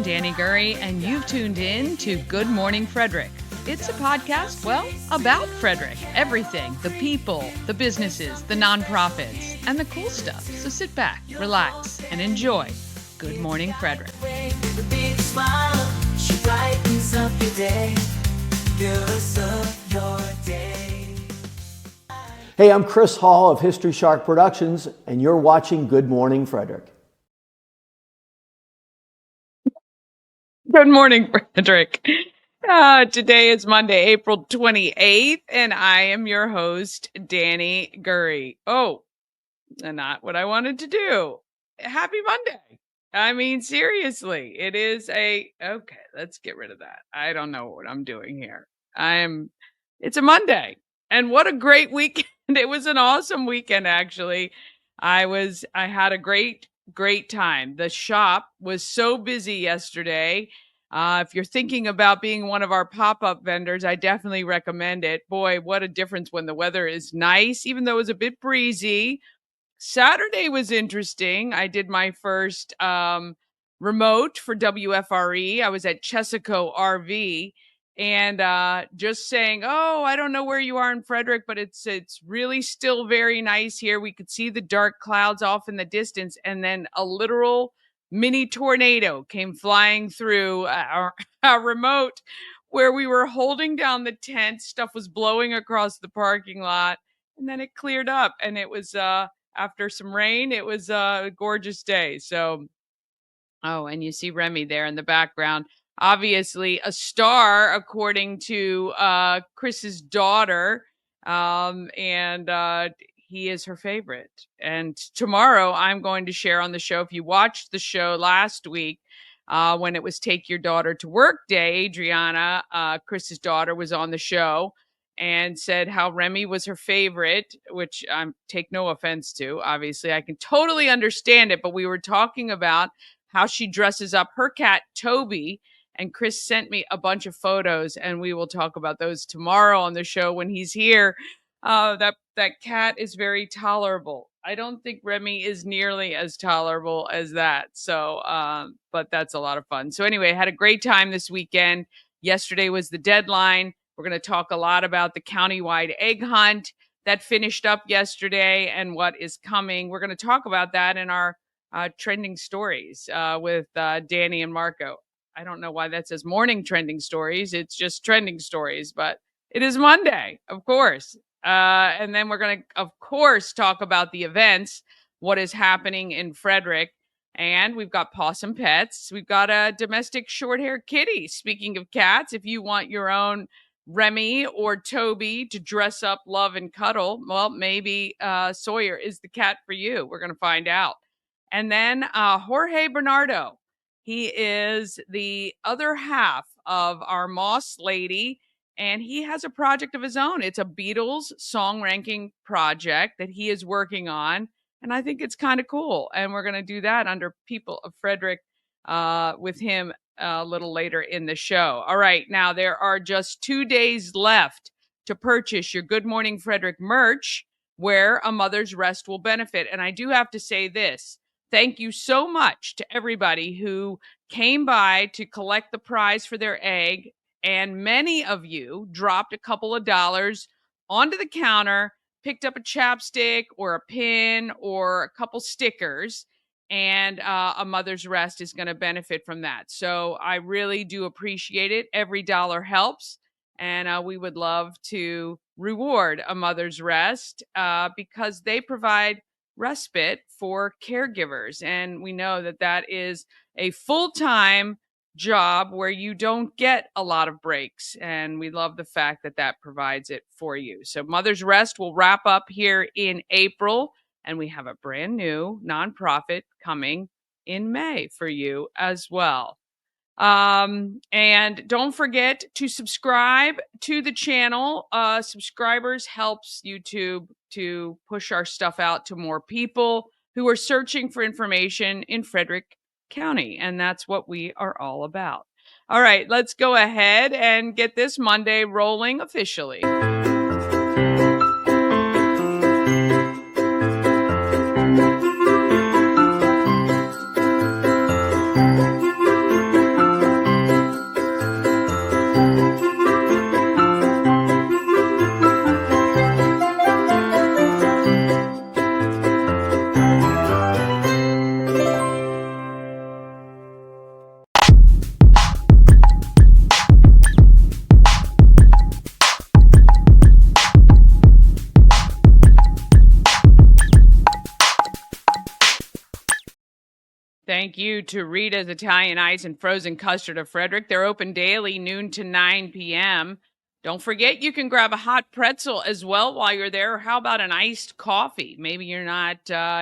I'm Dani Gurry, and you've tuned in to Good Morning Frederick. It's a podcast, about Frederick. Everything, the people, the businesses, the nonprofits, and the cool stuff. So sit back, relax, and enjoy Good Morning Frederick. Hey, I'm Chris Hall of History Shark Productions, and you're watching Good Morning Frederick. Good morning, Frederick. Today is Monday, April 28th, and I am your host, Dani Gurry. Oh, and not what I wanted to do. Happy Monday. I mean, seriously, okay, let's get rid of that. I don't know what I'm doing here. It's a Monday, and what a great weekend. It was an awesome weekend, actually. I had a great time. The shop was so busy yesterday. If you're thinking about being one of our pop-up vendors, I definitely recommend it. Boy, what a difference when the weather is nice, even though it was a bit breezy. Saturday was interesting. I did my first remote for WFRE. I was at Chesaco RV and just saying, "Oh, I don't know where you are in Frederick, but it's really still very nice here." We could see the dark clouds off in the distance, and then a literal mini tornado came flying through our remote where we were holding down the tent. Stuff was blowing across the parking lot, and then it cleared up, and it was after some rain, it was a gorgeous day. So, oh, and you see Remy there in the background. Obviously, a star, according to Chris's daughter, and he is her favorite. And tomorrow, I'm going to share on the show. If you watched the show last week, when it was Take Your Daughter to Work Day, Adriana, Chris's daughter, was on the show and said how Remy was her favorite, which I take no offense to. Obviously, I can totally understand it, but we were talking about how she dresses up her cat, Toby, and Chris sent me a bunch of photos, and we will talk about those tomorrow on the show when he's here. That cat is very tolerable. I don't think Remy is nearly as tolerable as that. So, but that's a lot of fun. So anyway, I had a great time this weekend. Yesterday was the deadline. We're going to talk a lot about the countywide egg hunt that finished up yesterday and what is coming. We're going to talk about that in our trending stories with Dani and Marco. I don't know why that says morning trending stories. It's just trending stories, but it is Monday, of course. And then we're going to, of course, talk about the events, what is happening in Frederick. And we've got PAWSOME Pets. We've got a domestic short-haired kitty. Speaking of cats, if you want your own Remy or Toby to dress up, love, and cuddle, well, maybe Sawyer is the cat for you. We're going to find out. And then Jorge Bernardo. He is the other half of our Moss lady, and he has a project of his own. It's a Beatles song ranking project that he is working on, and I think it's kind of cool. And we're going to do that under People of Frederick with him a little later in the show. All right, now there are just 2 days left to purchase your Good Morning Frederick merch, where a mother's rest will benefit. And I do have to say this. Thank you so much to everybody who came by to collect the prize for their egg. And many of you dropped a couple of dollars onto the counter, picked up a chapstick or a pin or a couple stickers, and a mother's rest is going to benefit from that. So I really do appreciate it. Every dollar helps. And we would love to reward a mother's rest because they provide respite for caregivers. And we know that that is a full-time job where you don't get a lot of breaks. And we love the fact that that provides it for you. So Mother's Rest will wrap up here in April. And we have a brand new nonprofit coming in May for you as well. And don't forget to subscribe to the channel. Subscribers helps YouTube to push our stuff out to more people who are searching for information in Frederick County. And that's what we are all about. All right, let's go ahead and get this Monday rolling officially. Thank you to Rita's Italian Ice and Frozen Custard of Frederick. They're open daily, noon to 9 p.m. Don't forget you can grab a hot pretzel as well while you're there. How about an iced coffee? Maybe you're not,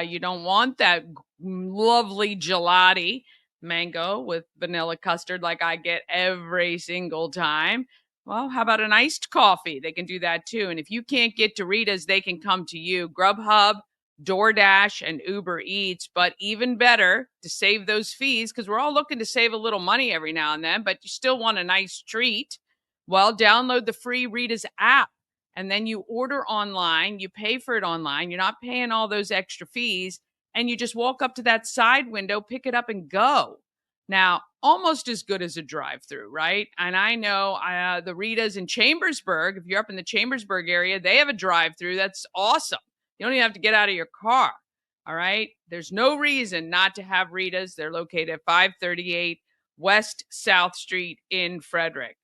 you don't want that lovely gelati mango with vanilla custard like I get every single time. Well, how about an iced coffee? They can do that too. And if you can't get to Rita's, they can come to you. Grubhub, DoorDash, and Uber Eats. But even better to save those fees, because we're all looking to save a little money every now and then, but you still want a nice treat. Well, download the free Rita's app and then you order online. You pay for it online. You're not paying all those extra fees. And you just walk up to that side window, pick it up, and go. Now, almost as good as a drive-through, right? And I know the Rita's in Chambersburg, if you're up in the Chambersburg area, they have a drive-through. That's awesome. You don't even have to get out of your car. All right. There's no reason not to have Rita's. They're located at 538 West South Street in Frederick.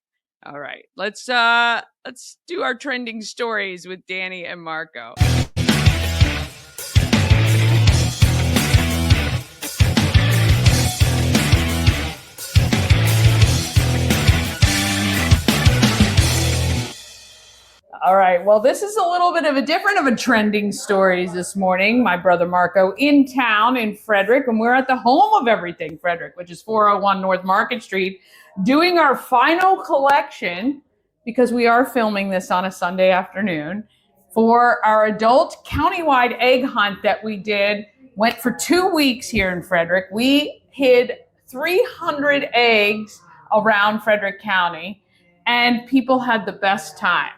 All right. Let's do our trending stories with Dani and Marco. All right. Well, this is a little bit of a trending stories this morning. My brother Marco in town in Frederick, and we're at the home of everything Frederick, which is 401 North Market Street, doing our final collection, because we are filming this on a Sunday afternoon, for our adult countywide egg hunt that we did. Went for 2 weeks here in Frederick. We hid 300 eggs around Frederick County, and people had the best time.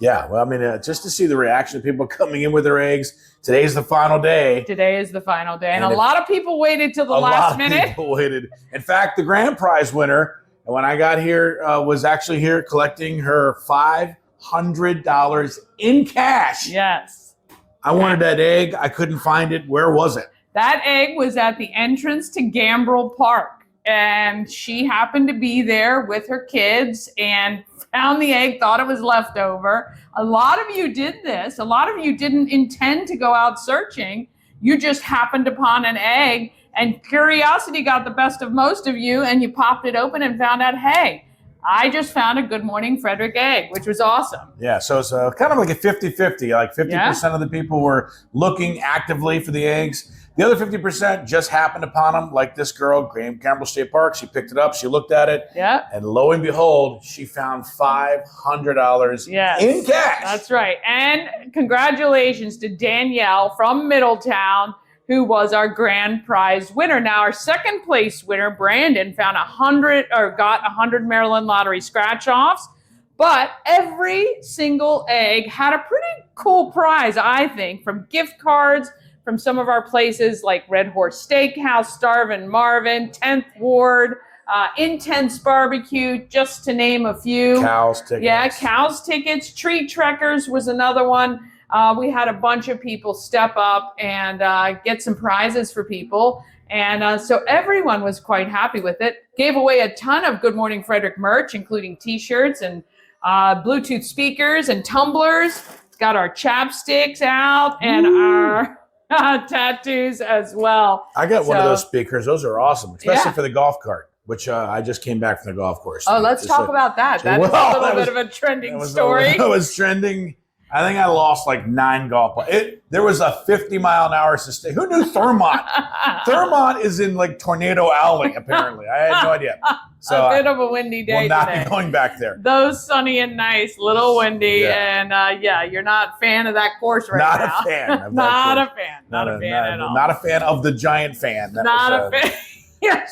Yeah, well, I mean, just to see the reaction of people coming in with their eggs. Today's the final day. Today is the final day. And a lot of people waited till the last minute. A lot of people waited. In fact, the grand prize winner, when I got here, was actually here collecting her $500 in cash. Yes. I wanted that egg. I couldn't find it. Where was it? That egg was at the entrance to Gambrel Park. And she happened to be there with her kids and found the egg, thought it was leftover. A lot of you did this. A lot of you didn't intend to go out searching. You just happened upon an egg, and curiosity got the best of most of you, and you popped it open and found out, hey, I just found a Good Morning Frederick egg, which was awesome. Yeah, so it's kind of like a 50-50. Like 50% of the people were looking actively for the eggs. The other 50% just happened upon them, like this girl, Gambrel State Park. She picked it up, she looked at it, and lo and behold, she found $500 in cash. That's right. And congratulations to Danielle from Middletown, who was our grand prize winner. Now, our second place winner, Brandon, found got 100 Maryland Lottery scratch-offs. But every single egg had a pretty cool prize, I think, from gift cards from some of our places like Red Horse Steakhouse, Starvin' Marvin, 10th Ward, Intense Barbecue, just to name a few. Cows tickets. Yeah, Cows tickets. Treat Trekkers was another one. We had a bunch of people step up and get some prizes for people. And so everyone was quite happy with it. Gave away a ton of Good Morning Frederick merch, including T-shirts and Bluetooth speakers and tumblers. Got our chapsticks out and our tattoos as well. I got one of those speakers. Those are awesome, especially for the golf cart, which I just came back from the golf course. Oh, let's talk about that. That's a little bit of a trending story. That was trending. I think I lost like 9 golf balls. There was a 50-mile-an-hour sustain. Who knew Thurmont? Thurmont is in like Tornado Alley, apparently. I had no idea. So a bit of a windy day we'll not today. be going back there. Those sunny and nice, little windy, and you're not a fan of that course right now. Not a fan of that Not course. a fan. Not a fan at all. Not a fan of the giant fan. Not a fan. Yeah,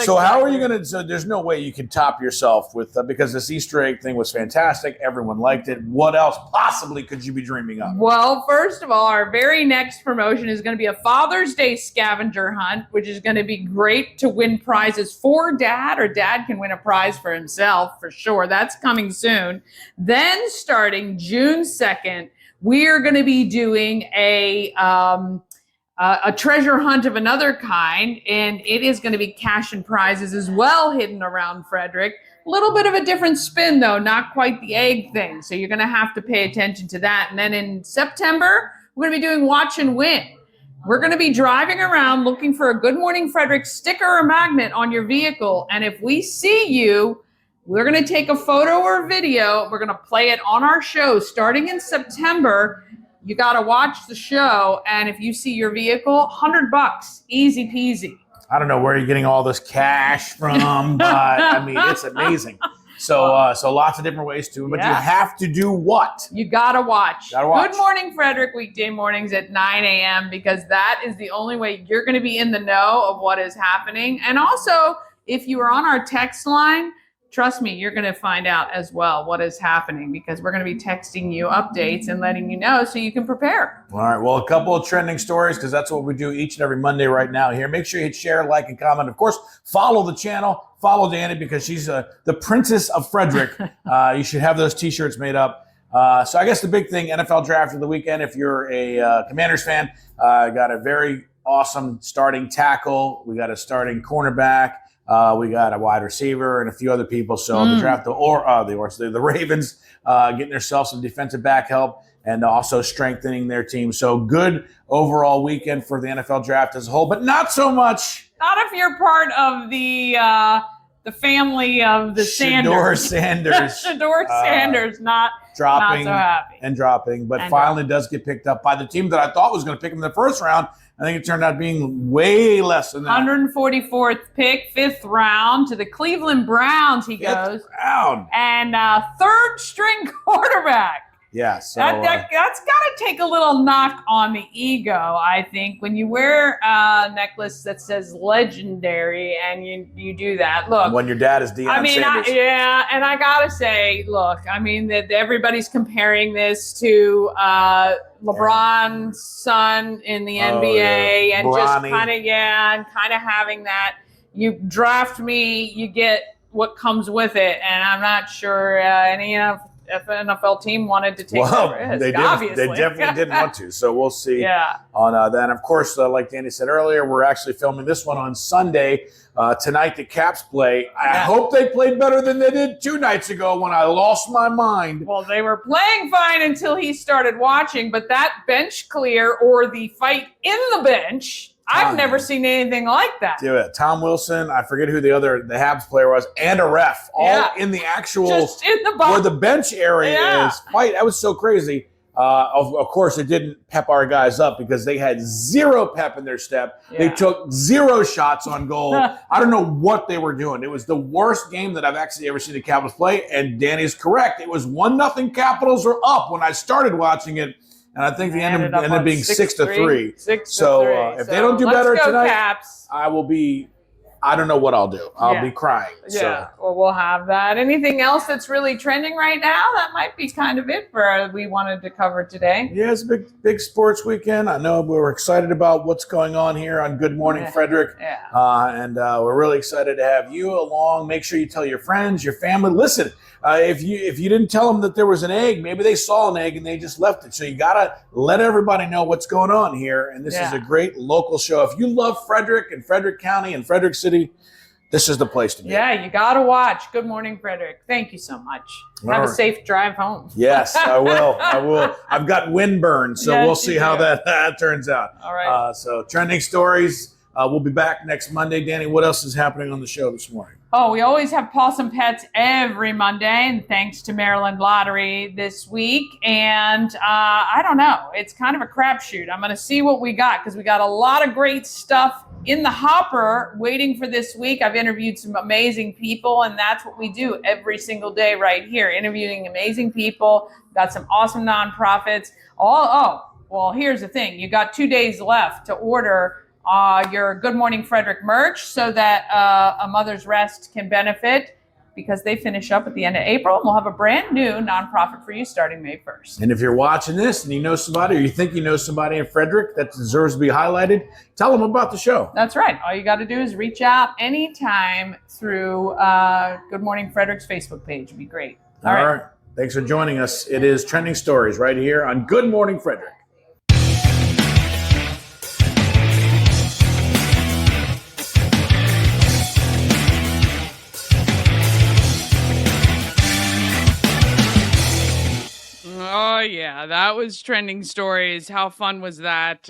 so how are you going to, so there's no way you can top yourself with, because this Easter egg thing was fantastic. Everyone liked it. What else possibly could you be dreaming of? Well, first of all, our very next promotion is going to be a Father's Day scavenger hunt, which is going to be great to win prizes for dad, or dad can win a prize for himself for sure. That's coming soon. Then starting June 2nd, we are going to be doing a treasure hunt of another kind, and it is going to be cash and prizes as well hidden around Frederick. A little bit of a different spin, though, not quite the egg thing, so you're going to have to pay attention to that. And then in September, we're going to be doing Watch and Win. We're going to be driving around looking for a Good Morning Frederick sticker or magnet on your vehicle. And if we see you, we're going to take a photo or video. We're going to play it on our show starting in September. You got to watch the show. And if you see your vehicle, $100, easy peasy. I don't know where you're getting all this cash from, but I mean, it's amazing. So lots of different ways to, but you have to do what? You gotta watch. Good Morning Frederick weekday mornings at 9 a.m. because that is the only way you're going to be in the know of what is happening. And also, if you are on our text line, trust me, you're going to find out as well what is happening because we're going to be texting you updates and letting you know so you can prepare. All right. Well, a couple of trending stories because that's what we do each and every Monday right now here. Make sure you hit share, like, and comment. Of course, follow the channel. Follow Dani because she's the princess of Frederick. You should have those T-shirts made up. So I guess the big thing, NFL draft of the weekend, if you're a Commanders fan, got a very awesome starting tackle. We got a starting cornerback. We got a wide receiver and a few other people. So the draft, the Ravens getting themselves some defensive back help and also strengthening their team. So good overall weekend for the NFL draft as a whole, but not so much. Not if you're part of the family of the Shador Sanders. Shador Sanders, not dropping so happy. And dropping, but finally does get picked up by the team that I thought was going to pick him in the first round. I think it turned out being way less than that. 144th pick, 5th round to the Cleveland Browns. He goes. 5th round. And third string quarterback. Yeah, so that's got to take a little knock on the ego, I think, when you wear a necklace that says legendary and you do that. Look, when your dad is Deion Sanders. And I got to say, look, I mean, that everybody's comparing this to LeBron's son in the NBA and Bronny. just kind of having that. You draft me, you get what comes with it, and I'm not sure any if an NFL team wanted to take that risk, obviously. They definitely didn't want to. So we'll see on that. And, of course, like Dani said earlier, we're actually filming this one on Sunday. Tonight the Caps play. I hope they played better than they did 2 nights ago when I lost my mind. Well, they were playing fine until he started watching, but that bench clear or the fight in the bench, I've never seen anything like that. Yeah, Tom Wilson, I forget who the Habs player was, and a ref, all in the actual just in the where the bench area is. Fight. That was so crazy. Of course, it didn't pep our guys up because they had 0 pep in their step. They took 0 shots on goal. I don't know what they were doing. It was the worst game that I've actually ever seen the Capitals play. And Dani's correct. It was 1-0 Capitals were up when I started watching it. And I think the ended up being 6-3. 6-3. If they don't do better tonight, Caps. I don't know what I'll do. I'll be crying. Yeah, well, we'll have that. Anything else that's really trending right now? That might be kind of it for we wanted to cover today. Yeah, it's a big sports weekend. I know we're excited about what's going on here on Good Morning Frederick. And we're really excited to have you along. Make sure you tell your friends, your family. Listen, if you didn't tell them that there was an egg, maybe they saw an egg and they just left it. So you got to let everybody know what's going on here. And this is a great local show. If you love Frederick and Frederick County and Frederick City, this is the place to be. Yeah, you got to watch Good Morning Frederick. Thank you so much. Have a safe drive home. Yes, I will. I've got windburn, so we'll see how that turns out. All right. So trending stories. We'll be back next Monday. Dani, what else is happening on the show this morning? Oh, we always have PAWSOME Pets every Monday, and thanks to Maryland Lottery this week. And I don't know. It's kind of a crapshoot. I'm going to see what we got because we got a lot of great stuff in the hopper waiting for this week. I've interviewed some amazing people, and that's what we do every single day right here, interviewing amazing people. Got some awesome nonprofits. Well, here's the thing. You got 2 days left to order your Good Morning Frederick merch so that a Mother's Rest can benefit because they finish up at the end of April. And we'll have a brand new nonprofit for you starting May 1st. And if you're watching this and you know somebody or you think you know somebody in Frederick that deserves to be highlighted, tell them about the show. That's right. All you got to do is reach out anytime through Good Morning Frederick's Facebook page. It'd be great. All right. Thanks for joining us. It is Trending Stories right here on Good Morning Frederick. Oh, yeah. Yeah, that was trending stories. How fun was that?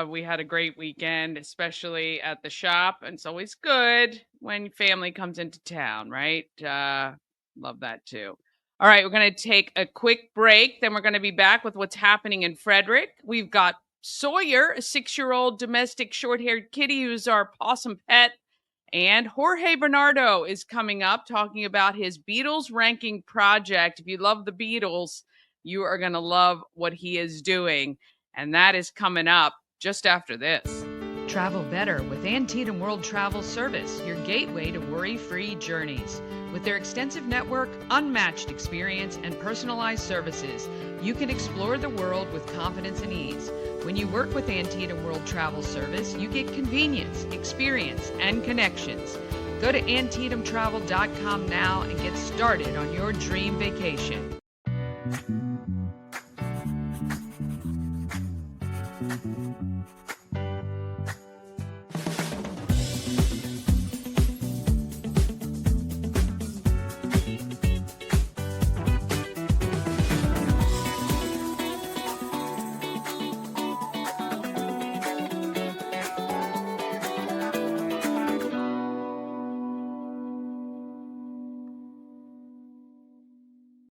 We had a great weekend, especially at the shop. And it's always good when family comes into town, right? Love that too. All right, we're going to take a quick break. Then we're going to be back with what's happening in Frederick. We've got Sawyer, a 6-year-old domestic short haired kitty who's our possum pet. And Jorge Bernardo is coming up talking about his Beatles ranking project. If you love the Beatles, you are going to love what he is doing. And that is coming up just after this. Travel better with Antietam World Travel Service, your gateway to worry-free journeys. With their extensive network, unmatched experience, and personalized services, you can explore the world with confidence and ease. When you work with Antietam World Travel Service, you get convenience, experience, and connections. Go to AntietamTravel.com now and get started on your dream vacation.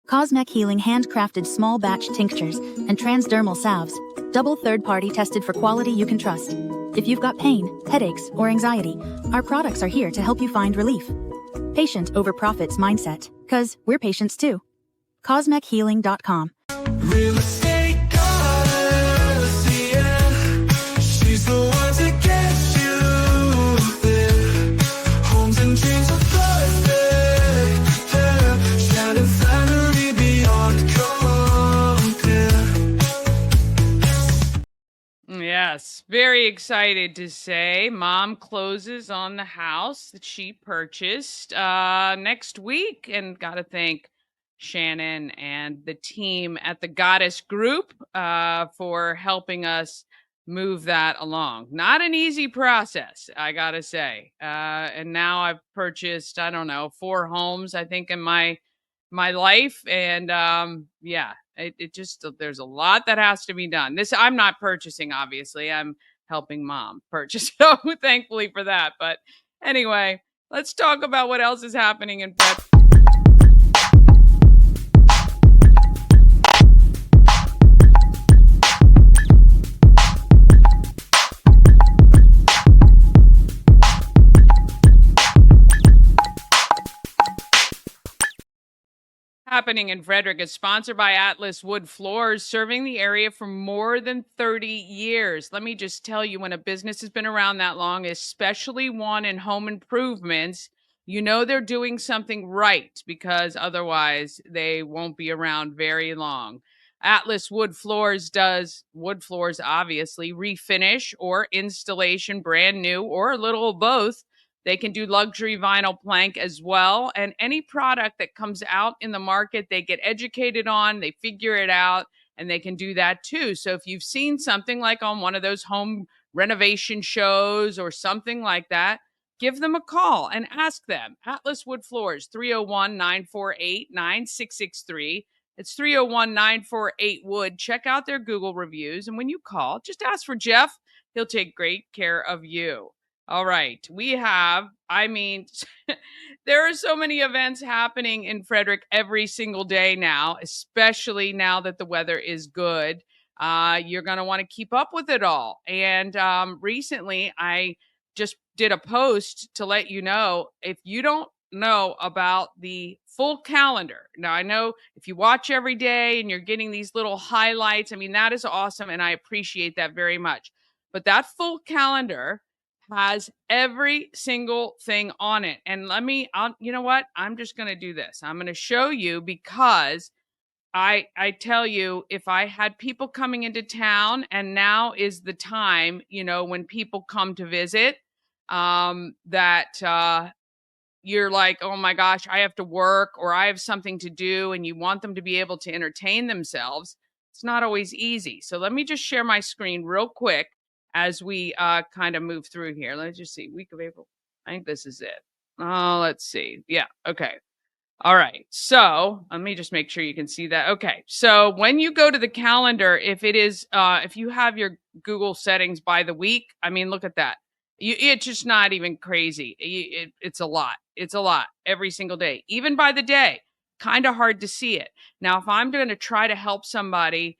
Cosmec Healing handcrafted small batch tinctures and transdermal salves, double third-party tested for quality you can trust. If you've got pain, headaches, or anxiety, our products are here to help you find relief. Patient over profits mindset, 'cause we're patients too. CosmecHealing.com. Real estate goddess, yeah. She's the one to get you there. Homes and dreams are perfect, yeah. Shining flattery beyond compare. Yes, very excited to say Mom closes on the house that she purchased next week. And got to thank Shannon and the team at the Goddess Group for helping us move that along. Not an easy process, I got to say. And now I've purchased, I don't know, 4 homes, I think, in my life. And yeah, it just, there's a lot that has to be done. This, I'm not purchasing, obviously. I'm helping Mom purchase. So thankfully for that. But anyway, let's talk about what else is happening in pet. Happening in Frederick is sponsored by Atlas Wood Floors, serving the area for more than 30 years. Let me just tell you, when a business has been around that long, especially one in home improvements, you know they're doing something right, because otherwise they won't be around very long. Atlas Wood Floors does wood floors, obviously, refinish or installation, brand new or a little of both. They can do luxury vinyl plank as well. And any product that comes out in the market, they get educated on, they figure it out, and they can do that too. So if you've seen something like on one of those home renovation shows or something like that, give them a call and ask them. Atlas Wood Floors, 301-948-9663. It's 301-948-WOOD. Check out their Google reviews. And when you call, just ask for Jeff. He'll take great care of you. All right. We have, I mean, there are so many events happening in Frederick every single day now, especially now that the weather is good. You're going to want to keep up with it all. And recently, I just did a post to let you know, if you don't know about the full calendar. Now, I know if you watch every day and you're getting these little highlights, I mean, that is awesome. And I appreciate that very much. But that full calendar has every single thing on it. And you know what? I'm just going to do this. I'm going to show you, because I tell you, if I had people coming into town, and now is the time, you know, when people come to visit, that you're like, oh my gosh, I have to work or I have something to do, and you want them to be able to entertain themselves. It's not always easy. So let me just share my screen real quick as we kind of move through here. Let's just see. Week of April. I think this is it. Oh, let's see. Yeah. Okay. All right. So let me just make sure you can see that. Okay. So when you go to the calendar, if it is, if you have your Google settings by the week, I mean, look at that. It's just not even crazy. It's a lot. It's a lot every single day, even by the day. Kind of hard to see it. Now, if I'm going to try to help somebody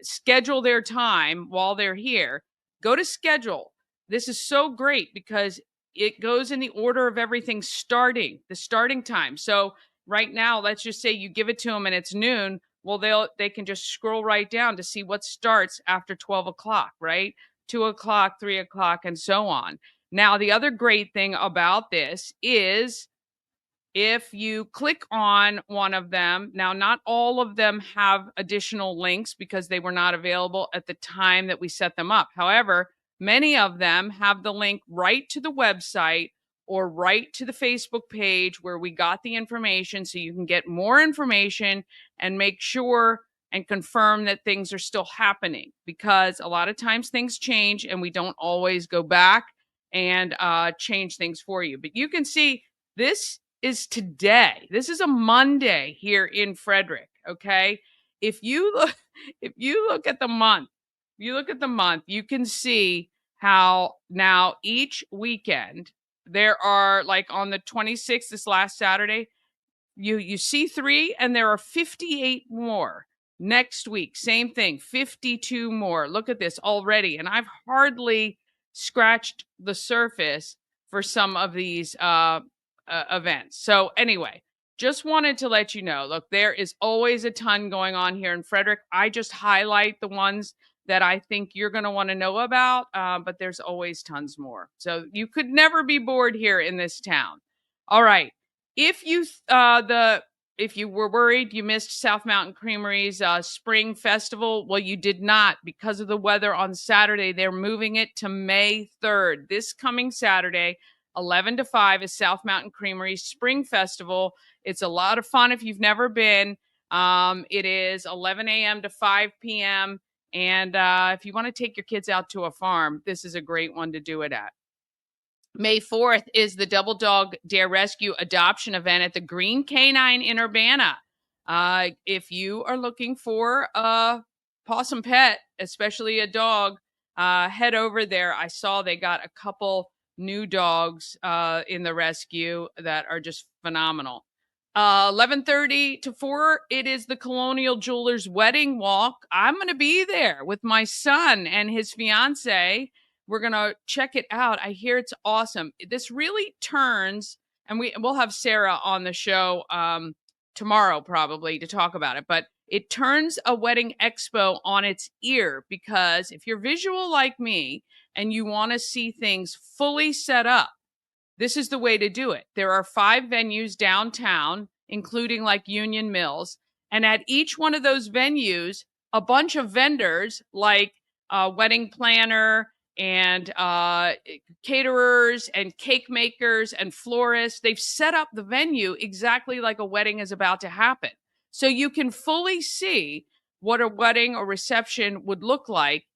schedule their time while they're here, go to schedule. This is so great because it goes in the order of everything starting, the starting time. So right now, let's just say you give it to them and it's noon. Well, they can just scroll right down to see what starts after 12 o'clock, right? 2 o'clock, 3 o'clock, and so on. Now, the other great thing about this is if you click on one of them, now not all of them have additional links because they were not available at the time that we set them up. However, many of them have the link right to the website or right to the Facebook page where we got the information so you can get more information and make sure and confirm that things are still happening, because a lot of times things change and we don't always go back and change things for you. But you can see this is today. This is a Monday here in Frederick. Okay. If you look, if you look at the month, you can see how now each weekend there are, like on the 26th, this last Saturday, you see 3 and there are 58 more. Next week, same thing, 52 more. Look at this already. And I've hardly scratched the surface for some of these events. So anyway, just wanted to let you know, look, there is always a ton going on here in Frederick. I just highlight the ones that I think you're going to want to know about, but there's always tons more. So you could never be bored here in this town. All right. If you if you were worried you missed South Mountain Creamery's spring festival, well, you did not, because of the weather on Saturday. They're moving it to May 3rd. This coming Saturday, 11 to 5 is South Mountain Creamery's spring festival. It's a lot of fun if you've never been. It is 11 a.m. to 5 p.m. And if you want to take your kids out to a farm, this is a great one to do it at. May 4th is the Double Dog Dare Rescue adoption event at the Green Canine in Urbana. If you are looking for a possum pet, especially a dog, head over there. I saw they got a couple new dogs in the rescue that are just phenomenal. 11:30 to 4, it is the Colonial Jewelers wedding walk. I'm going to be there with my son and his fiance. We're going to check it out. I hear it's awesome. This really turns, and we'll have Sarah on the show tomorrow probably to talk about it, but it turns a wedding expo on its ear, because if you're visual like me and you want to see things fully set up, this is the way to do it. There are 5 venues downtown, including like Union Mills. And at each one of those venues, a bunch of vendors like wedding planner and caterers and cake makers and florists, they've set up the venue exactly like a wedding is about to happen. So you can fully see what a wedding or reception would look like.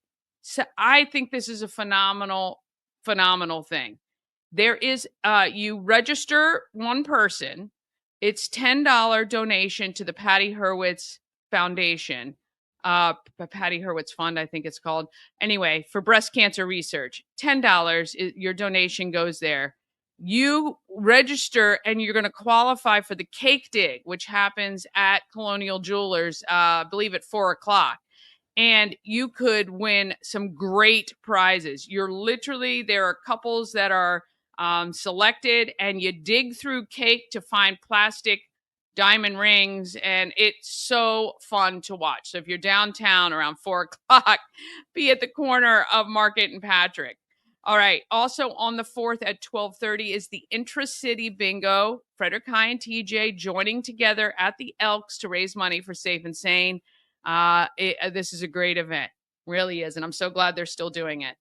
So I think this is a phenomenal, phenomenal thing. There is you register one person. It's $10 donation to the Patty Hurwitz Foundation. Patty Hurwitz Fund, I think it's called. Anyway, for breast cancer research, $10, your donation goes there. You register and you're going to qualify for the cake dig, which happens at Colonial Jewelers, I believe at 4 o'clock. And you could win some great prizes. There are couples that are selected, and you dig through cake to find plastic diamond rings, and it's so fun to watch. So if you're downtown around 4 o'clock, be at the corner of Market and Patrick. All right. Also on the 4th at 12:30 is the Intra-City Bingo. Frederick High and TJ joining together at the Elks to raise money for Safe and Sane. This is a great event, really is, and I'm so glad they're still doing it.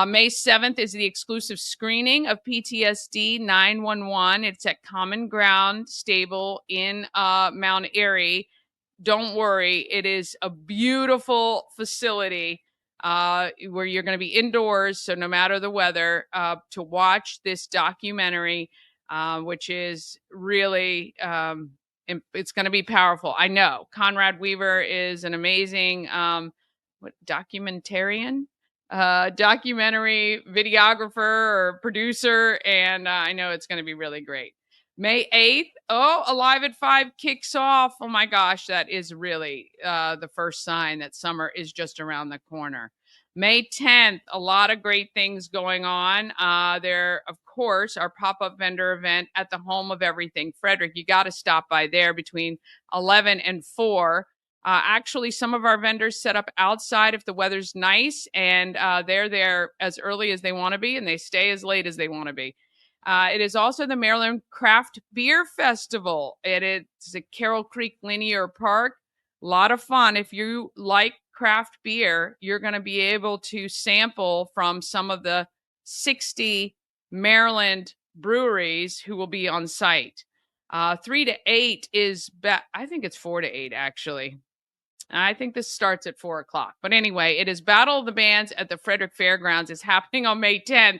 May 7th is the exclusive screening of PTSD 911. It's at Common Ground Stable in Mount Airy. Don't worry, it is a beautiful facility where you're going to be indoors, so no matter the weather, to watch this documentary. which is really, it's going to be powerful. I know Conrad Weaver is an amazing documentarian, documentary videographer or producer, and I know it's going to be really great. May 8th, Alive at 5 kicks off. Oh my gosh, that is really the first sign that summer is just around the corner. May 10th, a lot of great things going on. There, of course, our pop-up vendor event at the Home of Everything. Frederick, you got to stop by there between 11 and 4. Actually, some of our vendors set up outside if the weather's nice, and they're there as early as they want to be, and they stay as late as they want to be. It is also the Maryland Craft Beer Festival. It is at Carroll Creek Linear Park. A lot of fun. If you like craft beer, you're going to be able to sample from some of the 60 Maryland breweries who will be on site. 3 to 8 is, I think it's 4 to 8, actually. I think this starts at 4 o'clock. But anyway, it is Battle of the Bands at the Frederick Fairgrounds. It's happening on May 10th.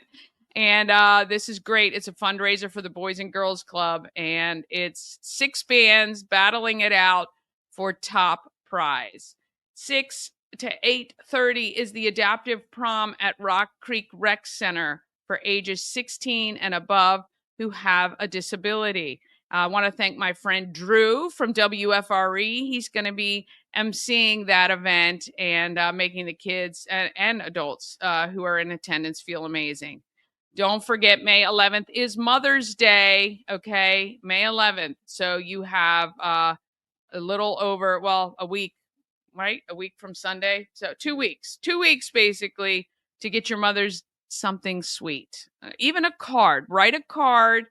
And this is great. It's a fundraiser for the Boys and Girls Club. And it's 6 bands battling it out for top prize. 6 to 8:30 is the adaptive prom at Rock Creek Rec Center for ages 16 and above who have a disability. I want to thank my friend Drew from WFRE. He's going to be emceeing that event and making the kids and adults who are in attendance feel amazing. Don't forget, May 11th is Mother's Day. Okay, May 11th. So you have a little over, a week, right? A week from Sunday. So 2 weeks, 2 weeks basically to get your mother's something sweet. Even a card. Write a card.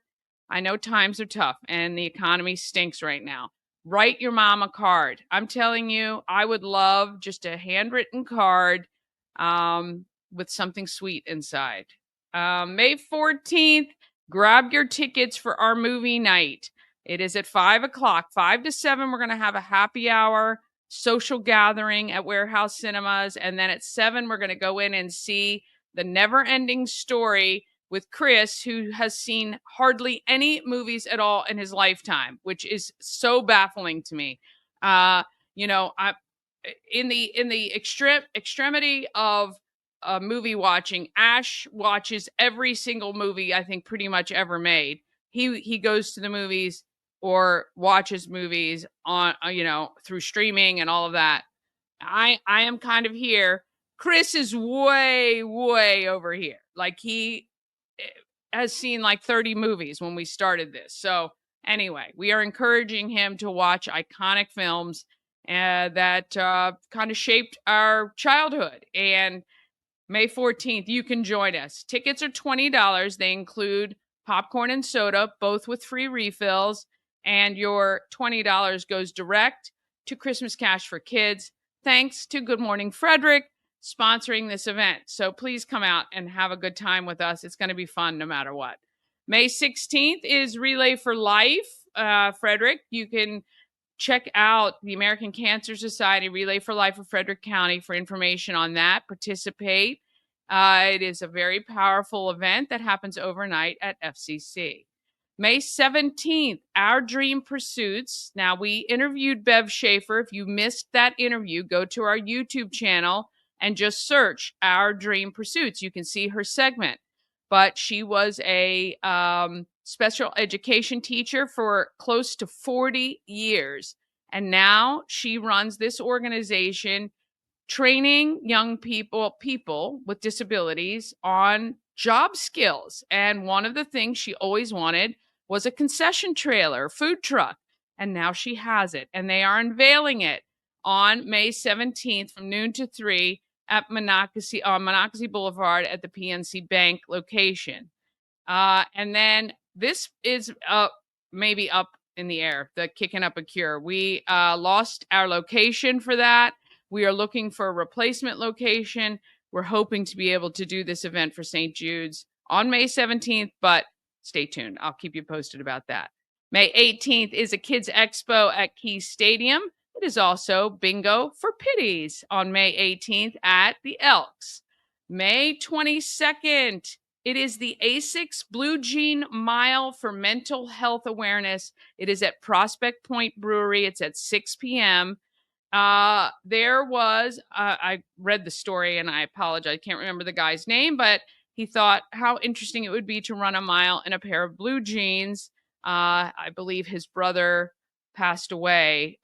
I know times are tough and the economy stinks right now. Write your mom a card. I'm telling you, I would love just a handwritten card with something sweet inside. May 14th, grab your tickets for our movie night. It is at 5 o'clock, 5 to 7. We're going to have a happy hour social gathering at Warehouse Cinemas. And then at 7, we're going to go in and see The Never Ending Story with Chris, who has seen hardly any movies at all in his lifetime, which is so baffling to me. I in the extremity of movie watching, Ash watches every single movie I think pretty much ever made. He goes to the movies or watches movies on through streaming and all of that. I am kind of here. Chris is way over here. Like he has seen like 30 movies when we started this. So anyway, we are encouraging him to watch iconic films that kind of shaped our childhood. And May 14th, you can join us. Tickets are $20. They include popcorn and soda, both with free refills. And your $20 goes direct to Christmas Cash for Kids. Thanks to Good Morning Frederick sponsoring this event. So please come out and have a good time with us. It's going to be fun no matter what. May 16th is Relay for Life. Frederick, you can check out the American Cancer Society Relay for Life of Frederick County for information on that. Participate. It is a very powerful event that happens overnight at FCC. May 17th, Our Dream Pursuits. Now, we interviewed Bev Schaefer. If you missed that interview, go to our YouTube channel and just search Our Dream Pursuits. You can see her segment. But she was a special education teacher for close to 40 years. And now she runs this organization training young people with disabilities on job skills. And one of the things she always wanted was a concession trailer, food truck. And now she has it. And they are unveiling it on May 17th from noon to 3 at Monocacy Boulevard at the PNC Bank location. And then this is maybe up in the air, the Kicking Up a Cure. We lost our location for that. We are looking for a replacement location. We're hoping to be able to do this event for St. Jude's on May 17th, but stay tuned. I'll keep you posted about that. May 18th is a Kids Expo at Key Stadium. It is also Bingo for Pitties on May 18th at the Elks. May 22nd It is the ASICS Blue Jean Mile for Mental Health Awareness. It is at Prospect Point Brewery. It's at 6 p.m. There was, I read the story and I apologize. I can't remember the guy's name, but he thought how interesting it would be to run a mile in a pair of blue jeans. I believe his brother passed away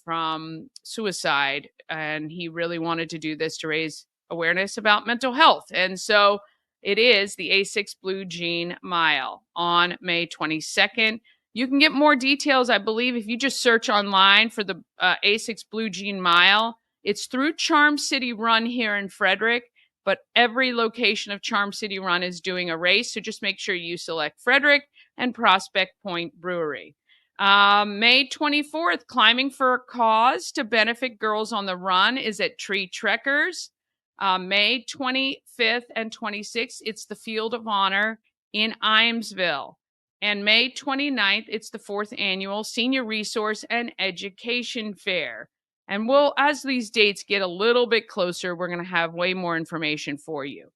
from suicide, and he really wanted to do this to raise awareness about mental health. And so it is the ASICS Blue Jean Mile on May 22nd. You can get more details, I believe, if you just search online for the ASICS Blue Jean Mile. It's through Charm City Run here in Frederick, but every location of Charm City Run is doing a race. So just make sure you select Frederick and Prospect Point Brewery. May 24th, Climbing for a Cause to benefit girls on the run is at Tree Trekkers. May 25th and 26th, it's the Field of Honor in Imesville. And May 29th, it's the 4th annual Senior Resource and Education Fair. And as these dates get a little bit closer, we're going to have way more information for you.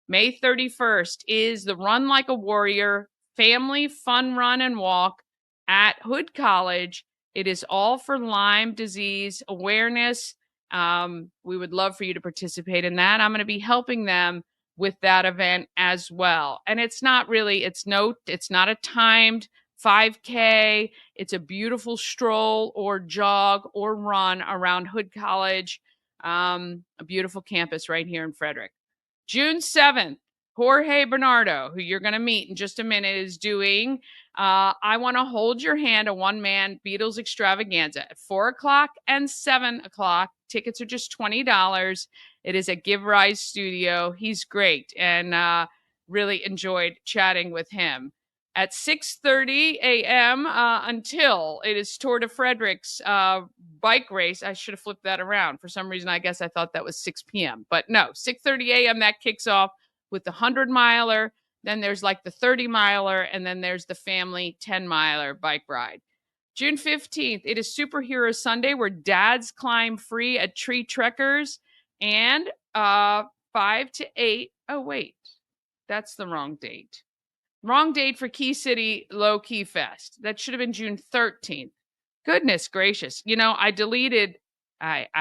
May 31st is the Run Like a Warrior Family Fun Run and Walk at Hood College. It is all for Lyme disease awareness. We would love for you to participate in that. I'm going to be helping them with that event as well. And it's not a timed 5K. It's a beautiful stroll or jog or run around Hood College, a beautiful campus right here in Frederick. June 7th, Jorge Bernardo, who you're going to meet in just a minute, is doing I Want to Hold Your Hand, a one-man Beatles extravaganza at 4 o'clock and 7 o'clock. Tickets are just $20. It is at Give Rise Studio. He's great, and really enjoyed chatting with him. At 6:30 a.m. Until it is Tour de Frederick's bike race. I should have flipped that around. For some reason, I guess I thought that was 6 p.m. But no, 6:30 a.m. that kicks off with the 100-miler. Then there's like the 30-miler, and then there's the family 10-miler bike ride. June 15th, it is Superhero Sunday, where dads climb free at Tree Trekkers. And 5 to 8. Oh, wait, that's the wrong date. Wrong date for Key City Low Key Fest. That should have been June 13th. Goodness gracious. I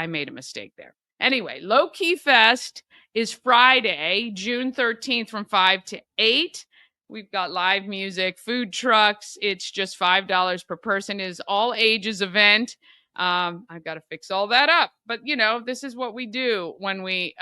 made a mistake there. Anyway, Low Key Fest is Friday, June 13th from 5 to 8. We've got live music, food trucks. It's just $5 per person. It is all ages event. I've got to fix all that up. But, this is what we do when we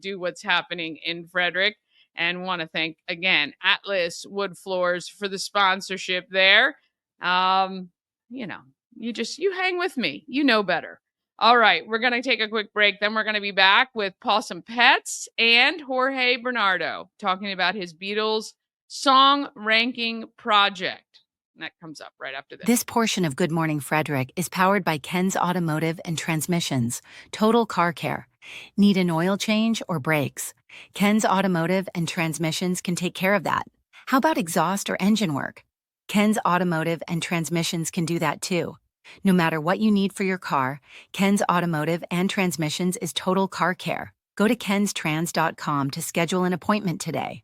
do what's happening in Frederick. And want to thank, again, Atlas Wood Floors for the sponsorship there. You hang with me. You know better. All right, we're going to take a quick break. Then we're going to be back with Pawsome Pets and Jorge Bernardo talking about his Beatles song ranking project. And that comes up right after this. This portion of Good Morning Frederick is powered by Ken's Automotive and Transmissions, Total Car Care. Need an oil change or brakes? Ken's Automotive and Transmissions can take care of that. How about exhaust or engine work? Ken's Automotive and Transmissions can do that too. No matter what you need for your car, Ken's Automotive and Transmissions is Total Car Care. Go to kenstrans.com to schedule an appointment today.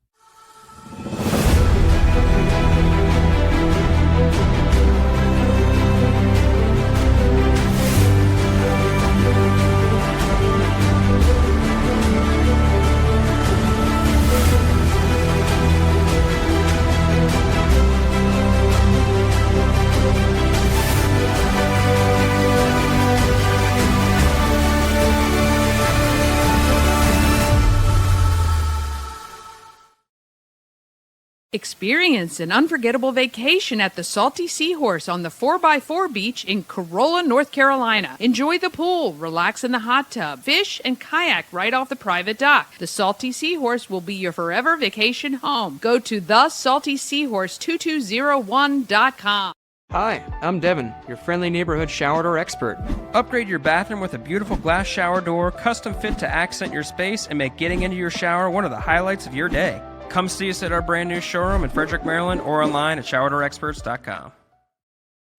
Experience an unforgettable vacation at the Salty Seahorse on the 4x4 beach in Corolla, North Carolina. Enjoy the pool, relax in the hot tub, fish, and kayak right off the private dock. The Salty Seahorse will be your forever vacation home. Go to thesaltyseahorse2201.com. Hi, I'm Devin, your friendly neighborhood shower door expert. Upgrade your bathroom with a beautiful glass shower door, custom fit to accent your space and make getting into your shower one of the highlights of your day. Come see us at our brand new showroom in Frederick, Maryland, or online at showerdoorexperts.com.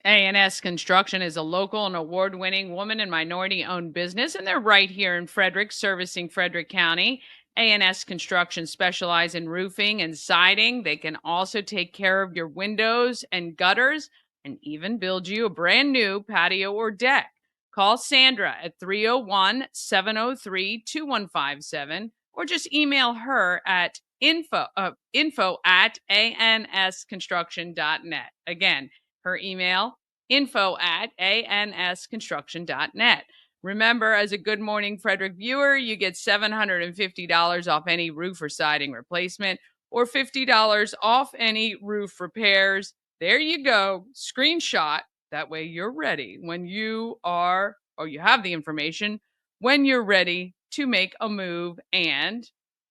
A&S Construction is a local and award-winning woman and minority-owned business, and they're right here in Frederick, servicing Frederick County. A&S Construction specialize in roofing and siding. They can also take care of your windows and gutters and even build you a brand new patio or deck. Call Sandra at 301-703-2157 or just email her at info@ansconstruction.net. Again, her email, info@ansconstruction.net. Remember, as a Good Morning Frederick viewer, you get $750 off any roof or siding replacement or $50 off any roof repairs. There you go. Screenshot. That way you're ready when you are, or you have the information when you're ready to make a move and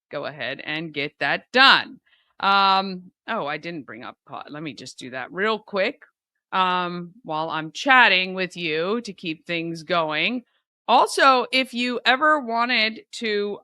go ahead and get that done. I didn't bring up, let me just do that real quick while I'm chatting with you to keep things going. Also, if you ever wanted to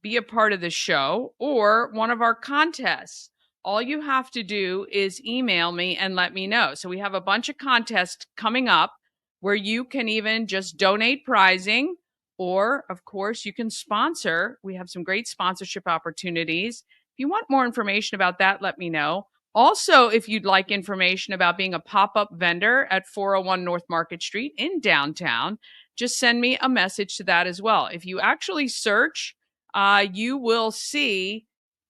be a part of the show or one of our contests, all you have to do is email me and let me know. So we have a bunch of contests coming up where you can even just donate prizing, or of course you can sponsor. We have some great sponsorship opportunities. If you want more information about that, let me know. Also, if you'd like information about being a pop-up vendor at 401 North Market Street in downtown, just send me a message to that as well. If you actually search, you will see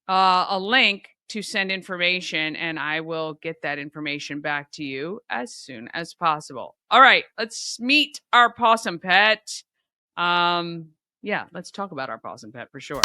a link to send information, and I will get that information back to you as soon as possible. All right, let's meet our possum pet. Let's talk about our possum pet for sure.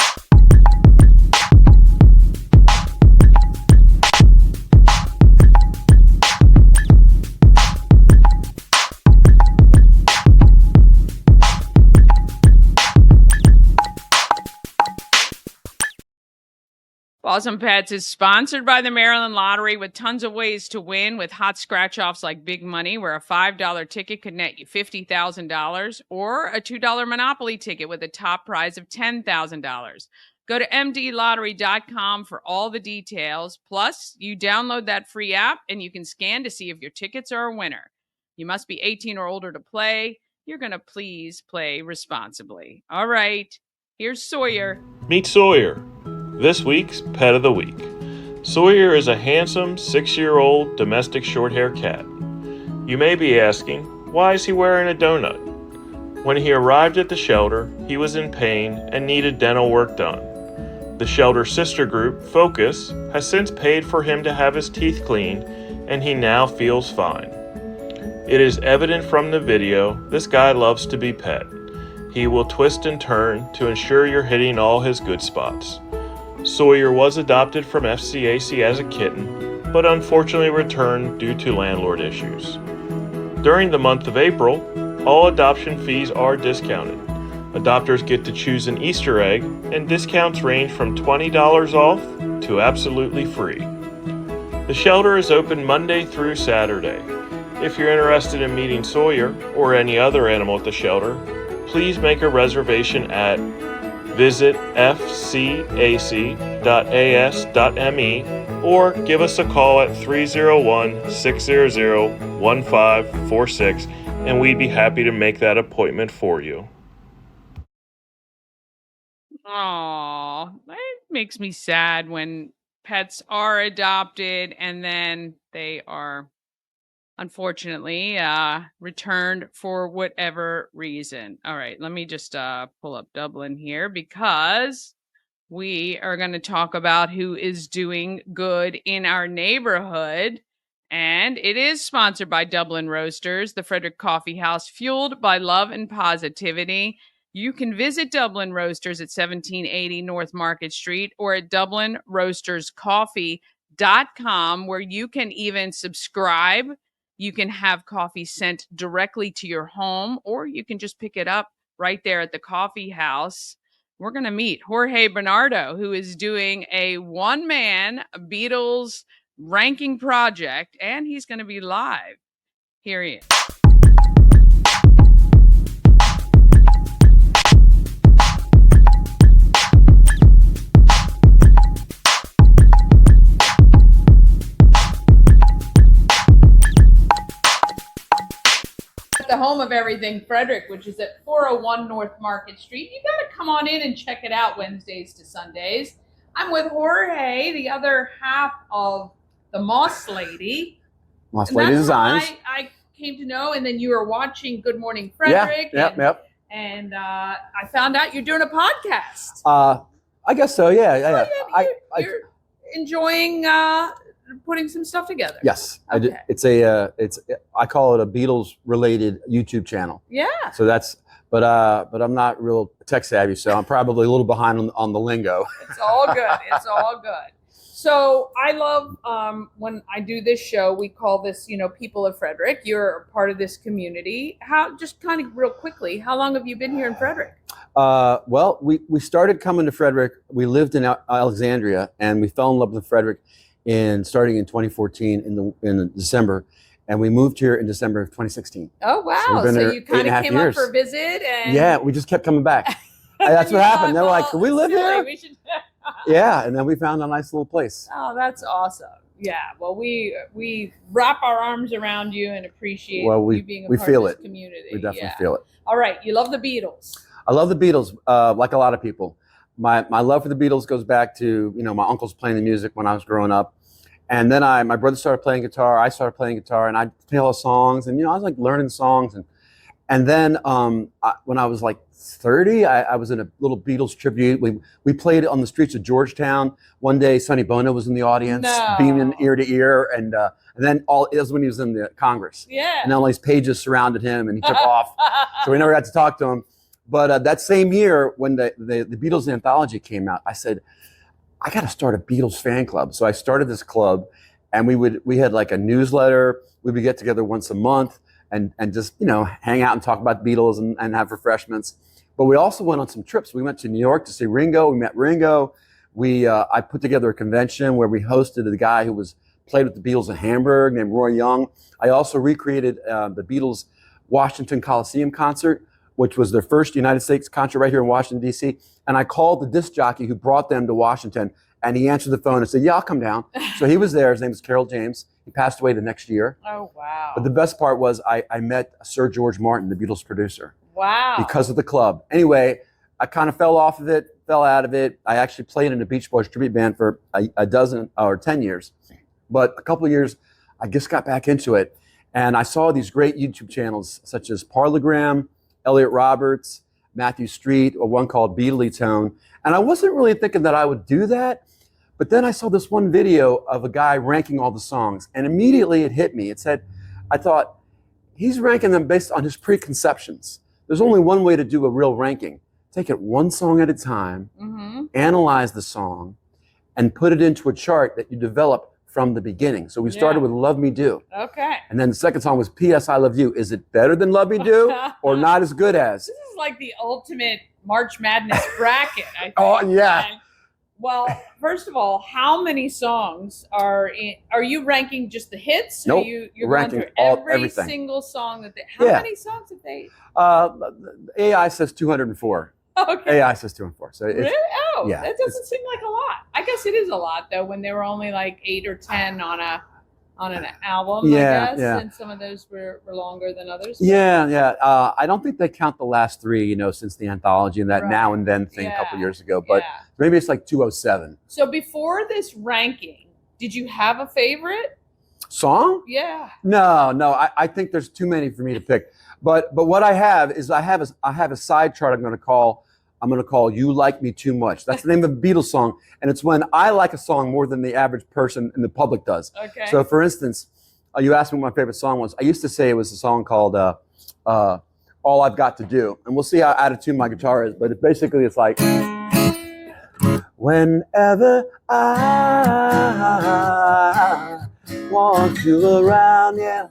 Pawsome Pets is sponsored by the Maryland Lottery with tons of ways to win with hot scratch-offs like Big Money, where a $5 ticket could net you $50,000, or a $2 Monopoly ticket with a top prize of $10,000. Go to mdlottery.com for all the details. Plus, you download that free app and you can scan to see if your tickets are a winner. You must be 18 or older to play. You're going to please play responsibly. All right, here's Sawyer. Meet Sawyer, this week's Pet of the Week. Sawyer is a handsome 6-year-old domestic short-hair cat. You may be asking, why is he wearing a donut? When he arrived at the shelter, he was in pain and needed dental work done. The shelter sister group, Focus, has since paid for him to have his teeth cleaned, and he now feels fine. It is evident from the video, this guy loves to be pet. He will twist and turn to ensure you're hitting all his good spots. Sawyer was adopted from FCAC as a kitten, but unfortunately returned due to landlord issues. During the month of April, all adoption fees are discounted. Adopters get to choose an Easter egg, and discounts range from $20 off to absolutely free. The shelter is open Monday through Saturday. If you're interested in meeting Sawyer or any other animal at the shelter, please make a reservation at visit fcac.as.me or give us a call at 301-600-1546 and we'd be happy to make that appointment for you. Aw, it makes me sad when pets are adopted and then they are unfortunately returned for whatever reason. All right, let me just pull up Dublin here because we are going to talk about who is doing good in our neighborhood. And it is sponsored by Dublin Roasters, the Frederick Coffee House, fueled by love and positivity. You can visit Dublin Roasters at 1780 North Market Street or at DublinRoastersCoffee.com, where you can even subscribe. You can have coffee sent directly to your home, or you can just pick it up right there at the coffee house. We're going to meet Jorge Bernardo, who is doing a one-man Beatles ranking project, and he's going to be live. Here he is. The home of everything Frederick, which is at 401 North Market Street. You got to come on in and check it out Wednesdays to Sundays. I'm with Jorge, the other half of the Moss Lady. Moss Lady Designs. I came to know, and then you were watching Good Morning Frederick. Yep. And I found out you're doing a podcast. I guess so. Yeah. You're enjoying putting some stuff together. Yes, Okay. I call it a Beatles related YouTube channel. Yeah. So that's, but I'm not real tech savvy, so I'm probably a little behind on the lingo. It's all good. It's all good. So I love when I do this show, we call this, People of Frederick. You're a part of this community. Just kind of real quickly, how long have you been here in Frederick? Well, we started coming to Frederick. We lived in Alexandria, and we fell in love with Frederick starting in 2014 in December, and we moved here in December of 2016. Oh wow! So you kind of came up for a visit, and yeah, we just kept coming back. That's what happened. They were like, "Can we live here?" We should... Yeah, and then we found a nice little place. Oh, that's awesome. Yeah, well, we wrap our arms around you and appreciate you being a part of this community. We definitely feel it. All right, you love the Beatles. I love the Beatles, like a lot of people. My love for the Beatles goes back to, my uncles playing the music when I was growing up. And then my brother started playing guitar, I started playing guitar, and I'd play all the songs, and I was like learning songs. And then when I was like 30, I was in a little Beatles tribute. We played on the streets of Georgetown. One day, Sonny Bono was in the audience, beaming ear to ear, and then it was when he was in the Congress. Yeah. And all these pages surrounded him, and he took off, so we never got to talk to him. But that same year, when the Beatles anthology came out, I said, I got to start a Beatles fan club. So I started this club, and we had like a newsletter. We would get together once a month and just hang out and talk about the Beatles and have refreshments. But we also went on some trips. We went to New York to see Ringo. We met Ringo. I put together a convention where we hosted a guy who played with the Beatles in Hamburg named Roy Young. I also recreated the Beatles Washington Coliseum concert, which was their first United States concert right here in Washington, D.C. And I called the disc jockey who brought them to Washington, and he answered the phone and said, yeah, I'll come down. So he was there. His name was Carol James. He passed away the next year. Oh, wow. But the best part was I met Sir George Martin, the Beatles producer. Wow. Because of the club. Anyway, I kind of fell out of it. I actually played in a Beach Boys tribute band for a dozen or 10 years. But a couple of years, I just got back into it. And I saw these great YouTube channels such as Parlogram, Elliot Roberts, Matthew Street, or one called Beatley Tone. And I wasn't really thinking that I would do that. But then I saw this one video of a guy ranking all the songs. And immediately it hit me. I thought, he's ranking them based on his preconceptions. There's only one way to do a real ranking. Take it one song at a time, analyze the song, and put it into a chart that you develop from the beginning. So we started with Love Me Do. Okay. And then the second song was P.S. I Love You. Is it better than Love Me Do or not as good as? This is like the ultimate March Madness bracket, I think. Oh, yeah. Well, first of all, how many songs are you ranking just the hits? Nope. You're ranking going through every everything. single song that how many songs have they? AI says 204. Okay. AI says 204. So Really? Oh, yeah, that doesn't seem like a lot. I guess it is a lot though when they were only like 8 or 10 on an album, I guess. And some of those were longer than others. Yeah. I don't think they count the last 3, since the anthology and that Now and Then thing a couple years ago. But maybe it's like 207. So before this ranking, did you have a favorite song? Yeah. No. I think there's too many for me to pick. But what I have is I have a side chart I'm going to call You Like Me Too Much. That's the name of a Beatles song, and it's when I like a song more than the average person in the public does. Okay. So for instance, you asked me what my favorite song was. I used to say it was a song called All I've Got to Do, and we'll see how out of tune my guitar is, but it's like whenever I want you around, yeah.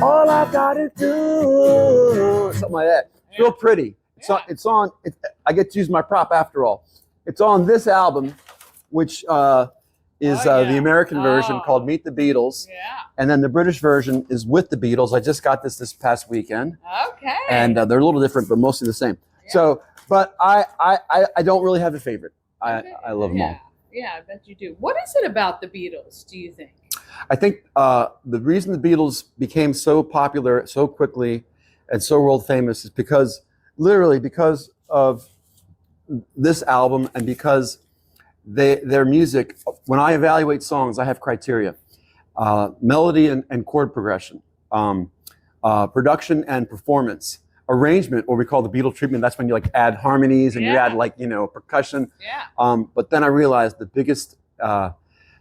All I've got to do, something like that. It's real pretty. It's on. I get to use my prop after all. It's on this album, which is the American version called Meet the Beatles. Yeah. And then the British version is with the Beatles. I just got this past weekend. Okay. And they're a little different, but mostly the same. Yeah. So, but I don't really have a favorite. I love them all. Yeah, I bet you do. What is it about the Beatles, do you think? I think the reason the Beatles became so popular so quickly and so world famous is literally because of this album and because their music. When I evaluate songs, I have criteria: melody and chord progression, production and performance, arrangement, what we call the Beatle treatment. That's when you like add harmonies and you add percussion. Yeah. But then I realized the biggest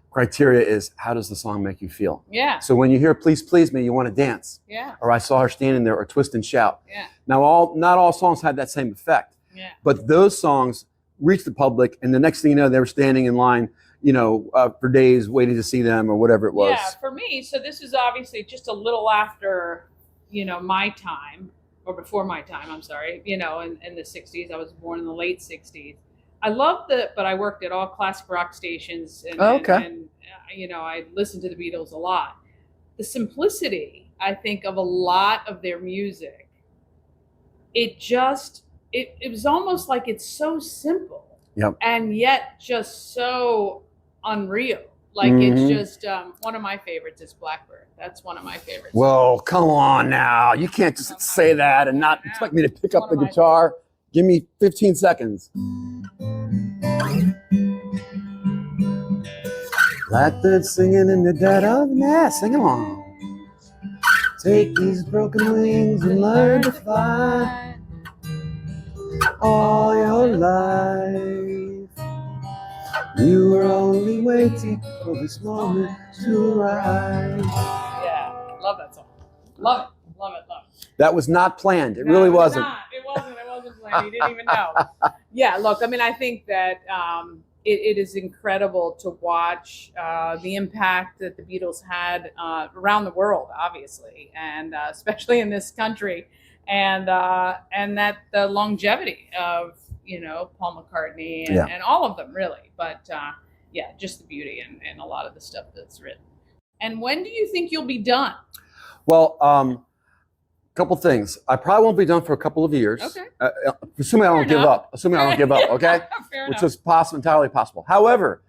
criteria is, how does the song make you feel? Yeah. So when you hear "Please Please Me," you want to dance. Yeah. Or "I Saw Her Standing There," or "Twist and Shout." Yeah. Now, not all songs had that same effect. Yeah. But those songs reached the public, and the next thing you know, they were standing in line, for days waiting to see them or whatever it was. Yeah, for me, so this is obviously just a little after, my time, or before my time, I'm sorry, in the 60s. I was born in the late 60s. I loved but I worked at all classic rock stations, and I listened to the Beatles a lot. The simplicity, I think, of a lot of their music, it was almost like it's so simple, Yep. and yet just so unreal. Like it's just one of my favorites is Blackbird. That's one of my favorites. Well, come on now. You can't just say that and not expect me to pick up the guitar. Give me 15 seconds. Blackbird singing in the dead of the night. Sing along. Take these broken wings and learn to fly all your life. You were only waiting for this moment to arrive. Yeah, love that song. Love it, love it, love it. That was not planned. It No, really it was wasn't. not. It wasn't planned. You didn't even know. Yeah, look, I mean, I think that it is incredible to watch the impact that the Beatles had around the world, obviously, and especially in this country, and that the longevity of Paul McCartney and all of them, really. But just the beauty and a lot of the stuff that's written. And when do you think you'll be done? Well, couple things. I probably won't be done for a couple of years. Okay. Assuming I don't give up. Assuming I don't give up, okay? Fair Which enough. is entirely possible. However,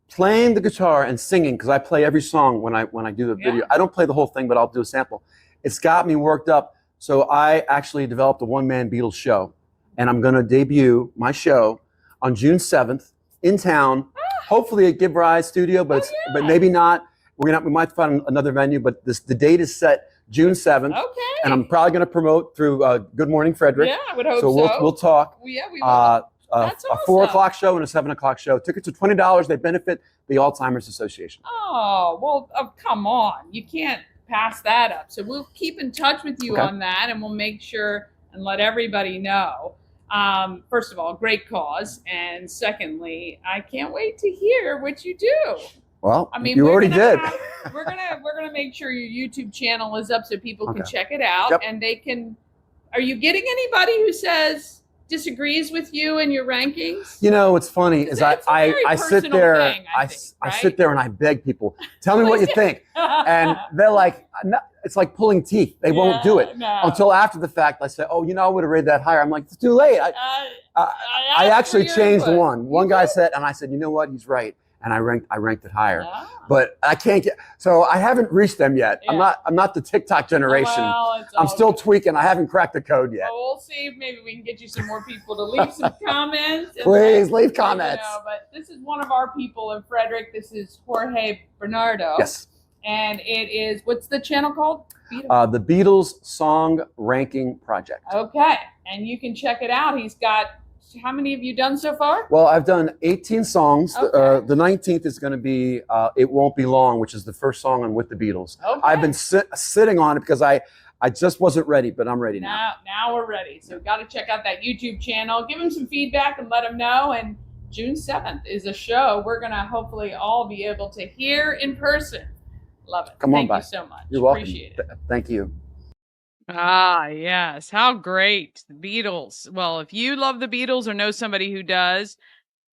playing the guitar and singing, because I play every song when I do the video. I don't play the whole thing, but I'll do a sample. It's got me worked up. So I actually developed a one-man Beatles show, and I'm going to debut my show on June 7th in town. Hopefully at Give Rise Studio, but maybe not. We might find another venue, but the date is set June 7th. Okay. And I'm probably going to promote through Good Morning Frederick. Yeah, I would hope so. We'll talk. Well, yeah, we will. That's a 4 o'clock show and a 7 o'clock show. Tickets are $20. They benefit the Alzheimer's Association. Oh, well, come on. You can't pass that up. So we'll keep in touch with you on that, and we'll make sure and let everybody know. First of all, great cause. And secondly, I can't wait to hear what you do. Well, I mean, you already did. We're gonna make sure your YouTube channel is up so people can check it out, and they can. Are you getting anybody who disagrees with you and your rankings? What's funny is I sit there, I sit there and I beg people, tell me what you think, and they're like, no, it's like pulling teeth. They won't do it until after the fact. I say, oh, I would have rated that higher. I'm like, it's too late. I actually changed one. One guy said, and I said, you know what? He's right. And I ranked it higher, but I can't get. So I haven't reached them yet. Yeah. I'm not the TikTok generation. Well, I'm still tweaking. I haven't cracked the code yet. Well, we'll see if maybe we can get you some more people to leave some comments. Please leave comments. But this is one of our people in Frederick. This is Jorge Bernardo. Yes. And it is, what's the channel called? The Beatles Song Ranking Project. Okay, and you can check it out. He's got. How many have you done so far? Well, I've done 18 songs. Okay. The 19th is going to be It Won't Be Long, which is the first song on With the Beatles. Okay. I've been sitting on it because I just wasn't ready, but I'm ready now. Now we're ready. So got to check out that YouTube channel. Give him some feedback and let him know. And June 7th is a show we're going to hopefully all be able to hear in person. Love it. Thank you so much. You're welcome. Appreciate it. Thank you. Ah, yes. How great. The Beatles. Well, if you love the Beatles or know somebody who does,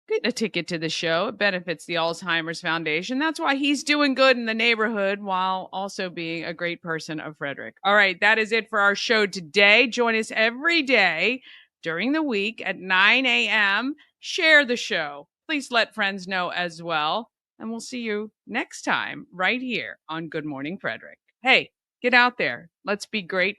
get a ticket to the show. It benefits the Alzheimer's Foundation. That's why he's doing good in the neighborhood while also being a great person of Frederick. All right, that is it for our show today. Join us every day during the week at 9 a.m. Share the show. Please let friends know as well. And we'll see you next time right here on Good Morning Frederick. Hey, get out there. Let's be great.